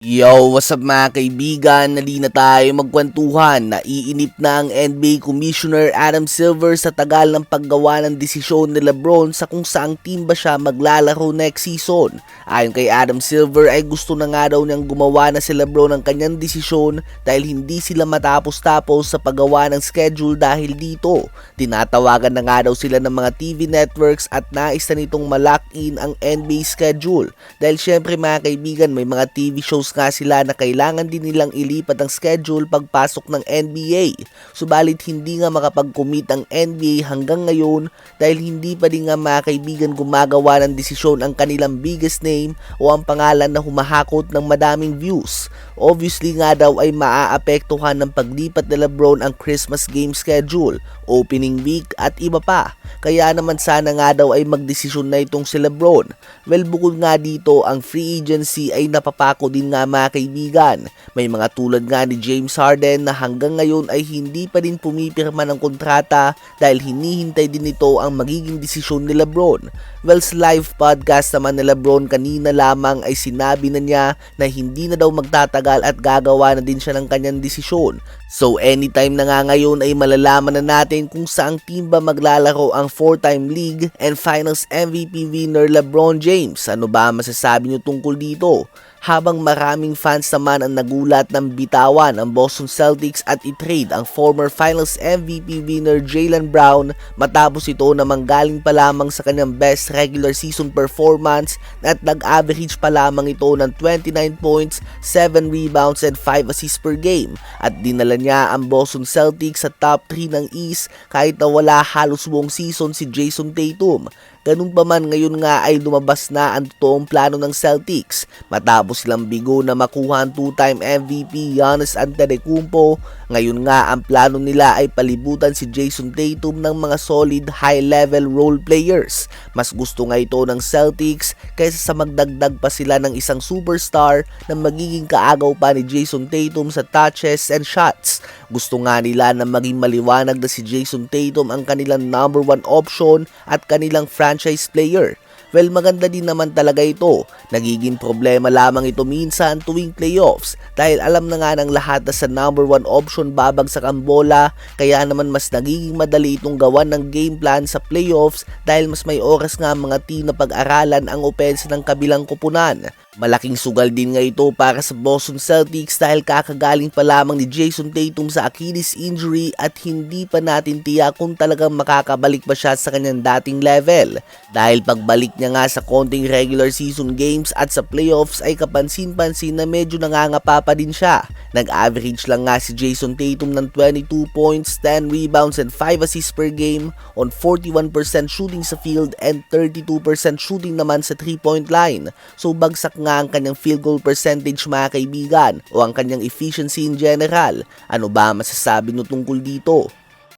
Yo, what's up mga kaibigan? Nali na tayo magkwentuhan. Naiinip na ang NBA Commissioner Adam Silver sa tagal ng paggawa ng desisyon ni LeBron sa kung saang team ba siya maglalaro next season. Ayon kay Adam Silver ay gusto na nga daw niyang gumawa na si LeBron ng kanyang desisyon dahil hindi sila matapos-tapos sa paggawa ng schedule dahil dito. Tinatawagan na nga daw sila ng mga TV networks at nais na nitong ma-lock in ang NBA schedule. Dahil syempre mga kaibigan, may mga TV shows nga sila na kailangan din nilang ilipat ang schedule pagpasok ng NBA. Subalit hindi nga makapag-commit ang NBA hanggang ngayon dahil hindi pa din nga mga kaibigan gumagawa ng desisyon ang kanilang biggest name o ang pangalan na humahakot ng madaming views. Obviously nga daw ay maaapektuhan ng paglipat ni LeBron ang Christmas game schedule, opening week at iba pa. Kaya naman sana nga daw ay magdesisyon na itong si LeBron. Well, bukod nga dito, ang free agency ay napapako din nga mga kaibigan. May mga tulad nga ni James Harden na hanggang ngayon ay hindi pa din pumipirma ng kontrata dahil hinihintay din ito ang magiging desisyon ni LeBron. Well, sa live podcast naman ni LeBron kanina lamang ay sinabi na niya na hindi na daw magtatagal at gagawa na din siya ng kanyang desisyon. So anytime na nga ngayon ay malalaman na natin kung saang team ba maglalaro ang 4-time league and finals MVP winner LeBron James. Ano ba masasabi niyo tungkol dito? Habang maraming fans naman ang nagulat ng bitawan ang Boston Celtics at i-trade ang former finals MVP winner Jaylen Brown matapos ito na manggaling pa lamang sa kanyang best regular season performance at nag-average pa lamang ito ng 29 points, 7 rebounds and 5 assists per game at dinala niya ang Boston Celtics sa top 3 ng East kahit na wala halos buong season si Jason Tatum. Ganun pa man, ngayon nga ay lumabas na ang totoong plano ng Celtics matapos silang bigo na makuha ang 2-time MVP Giannis Antetokounmpo. Ngayon nga ang plano nila ay palibutan si Jason Tatum ng mga solid high-level role players. Mas gusto nga ito ng Celtics kaysa sa magdagdag pa sila ng isang superstar na magiging kaagaw pa ni Jason Tatum sa touches and shots. Gusto nga nila na maging maliwanag na si Jason Tatum ang kanilang number 1 option at kanilang franchise player. Well, maganda din naman talaga ito. Nagiging problema lamang ito minsan tuwing playoffs dahil alam na nga ng lahat na sa number 1 option babagsak ang bola, kaya naman mas nagiging madali itong gawan ng game plan sa playoffs dahil mas may oras nga mga team na pag-aralan ang opensa ng kabilang kupunan. Malaking sugal din nga ito para sa Boston Celtics dahil kakagaling pa lamang ni Jason Tatum sa Achilles injury at hindi pa natin tiyak kung talagang makakabalik ba siya sa kanyang dating level. Dahil pagbalik niya nga sa konting regular season games at sa playoffs ay kapansin-pansin na medyo nangangapa pa din siya. Nag-average lang nga si Jason Tatum ng 22 points, 10 rebounds and 5 assists per game on 41% shooting sa field and 32% shooting naman sa 3-point line. So bagsak nga ang kanyang field goal percentage mga kaibigan o ang kanyang efficiency in general. Ano ba masasabi nyo tungkol dito?